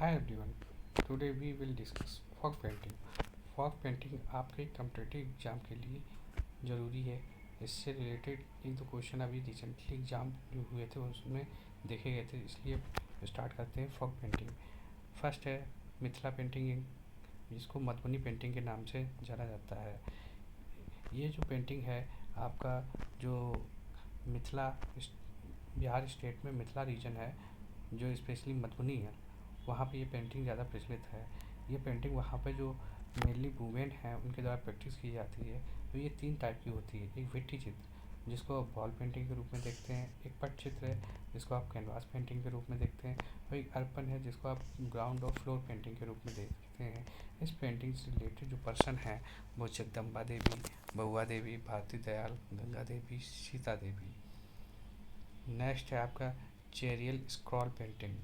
Hi everyone. Today we will discuss fog painting. Fog painting आपके competitive exam के लिए ज़रूरी है. इससे रिलेटेड एक दो क्वेश्चन अभी रिसेंटली एग्जाम जो हुए थे उसमें देखे गए थे, इसलिए स्टार्ट करते हैं फॉग पेंटिंग. फर्स्ट है मिथिला पेंटिंग, जिसको मधुबनी पेंटिंग के नाम से जाना जाता है. ये जो पेंटिंग है आपका जो मिथिला बिहार स्टेट में मिथिला रीजन है, जो स्पेशली मधुबनी है, वहाँ पे ये पेंटिंग ज़्यादा प्रचलित है. ये पेंटिंग वहाँ पे जो मेनली वुमेन हैं उनके द्वारा प्रैक्टिस की जाती है. तो ये तीन टाइप की होती है. एक भित्ति चित्र जिसको आप वॉल पेंटिंग के रूप में देखते हैं, एक पट चित्र है जिसको आप कैनवास पेंटिंग के रूप में देखते हैं, और एक अर्पण है जिसको आप ग्राउंड और फ्लोर पेंटिंग के रूप में देखते हैं. इस पेंटिंग से रिलेटेड जो पर्सन हैं वो जगदम्बा देवी, बहुआ देवी, भारती दयाल, गंगा देवी, सीता देवी. नेक्स्ट है आपका चेरियल स्क्रॉल पेंटिंग.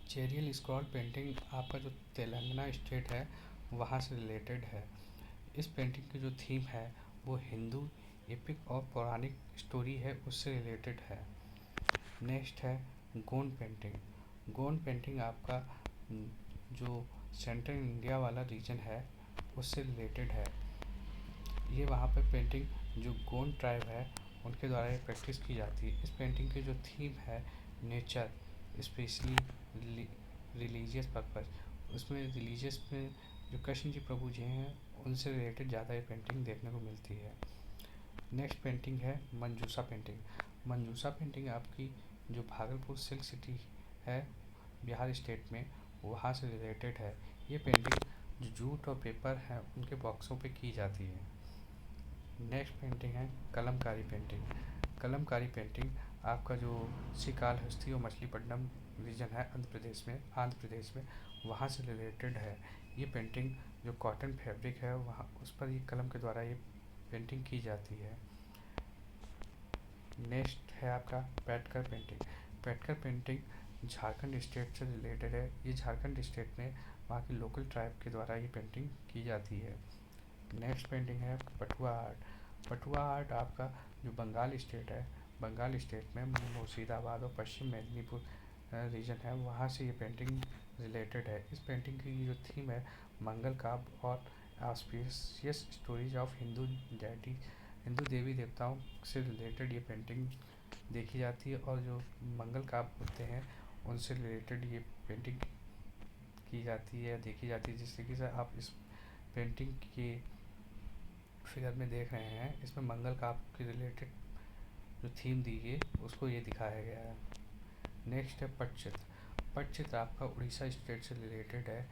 चेरियल स्क्रॉल पेंटिंग आपका जो तेलंगाना स्टेट है वहाँ से रिलेटेड है. इस पेंटिंग की जो थीम है वो हिंदू एपिक और पौराणिक स्टोरी है, उससे रिलेटेड है. नेक्स्ट है गोंड पेंटिंग. गोंड पेंटिंग आपका जो सेंट्रल इंडिया वाला रीजन है उससे रिलेटेड है. ये वहाँ पर पेंटिंग जो गोंड ट्राइब है उनके द्वारा ये प्रैक्टिस की जाती है. इस पेंटिंग की जो थीम है नेचर, स्पेशली रिलीजियस पर्पस, उसमें रिलीजियस में जो कृष्ण जी प्रभु जी हैं उनसे रिलेटेड ज़्यादा ये पेंटिंग देखने को मिलती है. नेक्स्ट पेंटिंग है मंजूसा पेंटिंग. मंजूसा पेंटिंग आपकी जो भागलपुर सिल्क सिटी है बिहार स्टेट में, वहाँ से रिलेटेड है. ये पेंटिंग जो जूट और पेपर है उनके बॉक्सों पे की जाती है. नेक्स्ट पेंटिंग है कलमकारी पेंटिंग. कलमकारी पेंटिंग आपका जो श्रीकालहस्ती और मछलीपट्टनम रीजन है आंध्र प्रदेश में, वहाँ से रिलेटेड है. ये पेंटिंग जो कॉटन फैब्रिक है वहाँ उस पर ये कलम के द्वारा ये पेंटिंग की जाती है. नेक्स्ट है आपका Petkar painting. Petkar painting Jharkhand state से रिलेटेड है. ये झारखंड स्टेट में वहाँ की लोकल ट्राइब के द्वारा ये पेंटिंग की जाती है. नेक्स्ट पेंटिंग है पटुआ आर्ट. पटुआ आर्ट आपका जो बंगाल स्टेट है, बंगाल स्टेट में मुर्शिदाबाद और पश्चिम मेदिनीपुर रीजन है, वहाँ से ये पेंटिंग रिलेटेड है. इस पेंटिंग की जो थीम है मंगल काव्य और ऑस्पिशियस स्टोरीज ऑफ हिंदू देवी देवताओं से रिलेटेड ये पेंटिंग देखी जाती है, और जो मंगल काव्य होते हैं उनसे रिलेटेड ये पेंटिंग की जाती है, देखी जाती है. जिस तरीके से आप इस पेंटिंग के फिगर में देख रहे हैं, इसमें मंगल काव्य के रिलेटेड जो थीम दी गई उसको ये दिखाया गया है. नेक्स्ट है पटचित्र. पटचित्र आपका उड़ीसा स्टेट से रिलेटेड है.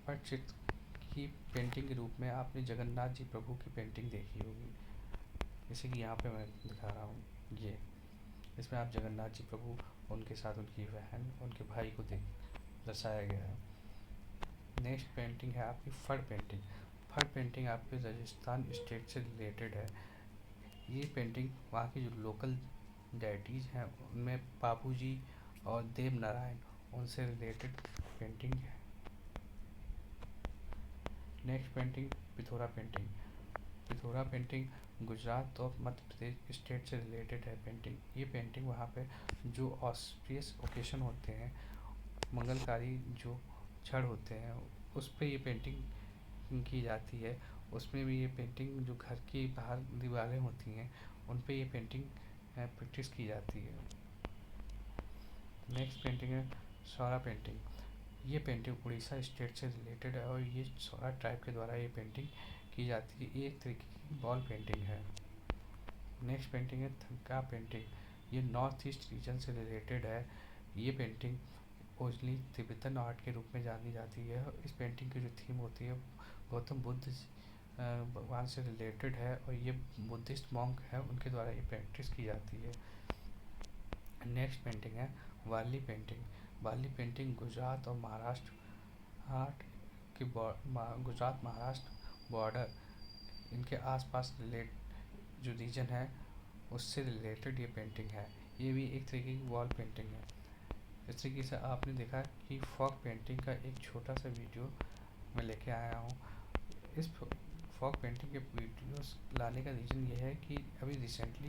पटचित्र की पेंटिंग के रूप में आपने जगन्नाथ जी प्रभु की पेंटिंग देखी होगी, जैसे कि यहाँ पे मैं दिखा रहा हूँ. ये इसमें आप जगन्नाथ जी प्रभु, उनके साथ उनकी बहन, उनके भाई को दर्शाया गया है. नेक्स्ट पेंटिंग है आपकी फड़ पेंटिंग. फड़ पेंटिंग आपके राजस्थान स्टेट से रिलेटेड है. ये पेंटिंग वहाँ की जो लोकल डेटीज़ हैं उनमें बाबू जी और देव नारायण, उनसे रिलेटेड पेंटिंग है. Next painting Pithora painting. Pithora painting Gujarat और मध्य प्रदेश स्टेट से रिलेटेड है पेंटिंग. ये पेंटिंग वहाँ पे जो ऑस्पिशियस ओकेशन होते हैं, मंगलकारी जो क्षण होते हैं, उस पर ये पेंटिंग की जाती है. उसमें भी ये पेंटिंग जो घर की बाहर दीवारें होती हैं उन पे ये पेंटिंग प्रैक्टिस की जाती है. नेक्स्ट पेंटिंग है सौरा पेंटिंग. ये पेंटिंग उड़ीसा स्टेट से रिलेटेड है और ये सौरा ट्राइब के द्वारा ये पेंटिंग की जाती है. ये एक तरीके की वॉल पेंटिंग है. नेक्स्ट पेंटिंग है थंका पेंटिंग. ये नॉर्थ ईस्ट रीजन से रिलेटेड है. ये पेंटिंग ओरिजिनली तिब्बतन आर्ट के रूप में जानी जाती है. इस पेंटिंग की जो थीम होती है गौतम बुद्ध भगवान से रिलेटेड है, और ये बुद्धिस्ट मॉन्क है उनके द्वारा ये प्रैक्टिस की जाती है. नेक्स्ट पेंटिंग है वारली पेंटिंग. वारली पेंटिंग गुजरात और महाराष्ट्र आर्ट के गुजरात महाराष्ट्र बॉर्डर, इनके आसपास जो रीजन है उससे रिलेटेड ये पेंटिंग है. ये भी एक तरीके की वॉल पेंटिंग है. इस तरीके से आपने देखा कि फॉग पेंटिंग का एक छोटा सा वीडियो मैं लेके आया हूँ. इस फॉग पेंटिंग के वीडियोस लाने का रीज़न ये है कि अभी रिसेंटली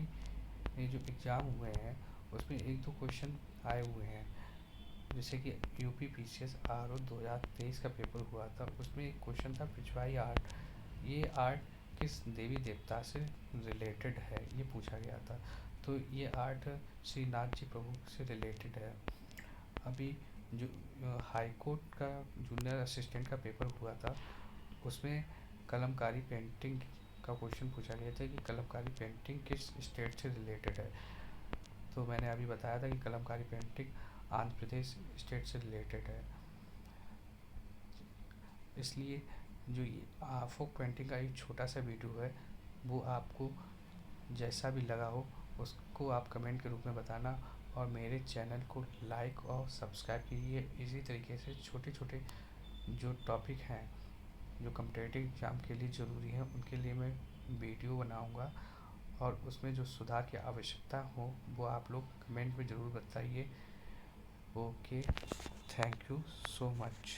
ये जो एग्ज़ाम हुए हैं उसमें एक दो क्वेश्चन आए हुए हैं. जैसे कि यूपी पीसीएस आरओ 2023 का पेपर हुआ था, उसमें एक क्वेश्चन था पिछवाई आर्ट, ये आर्ट किस देवी देवता से रिलेटेड है, ये पूछा गया था। तो ये आर्ट श्रीनाथ जी प्रभु से रिलेटेड है। अभी जो हाई कोर्ट का जूनियर असिस्टेंट का पेपर हुआ था, उसमें कलमकारी पेंटिंग का क्वेश्चन पूछा गया था कि कलमकारी पेंटिंग किस स्टेट से रिलेटेड है। तो मैंने अभी बताया था कि कलमकारी पेंटिंग आंध्र प्रदेश स्टेट से रिलेटेड है। इसलिए जो ये फोक पेंटिंग का एक छोटा सा वीडियो है, वो आपको जैसा भी लगा हो उसको आप कमेंट के रूप में बताना, और मेरे चैनल को लाइक और सब्सक्राइब कीजिए। इसी तरीके से छोटे छोटे जो टॉपिक हैं जो कॉम्पिटिटिव एग्ज़ाम के लिए ज़रूरी हैं, उनके लिए मैं वीडियो बनाऊंगा, और उसमें जो सुधार की आवश्यकता हो वो आप लोग कमेंट में ज़रूर बताइए। Okay, thank you so much.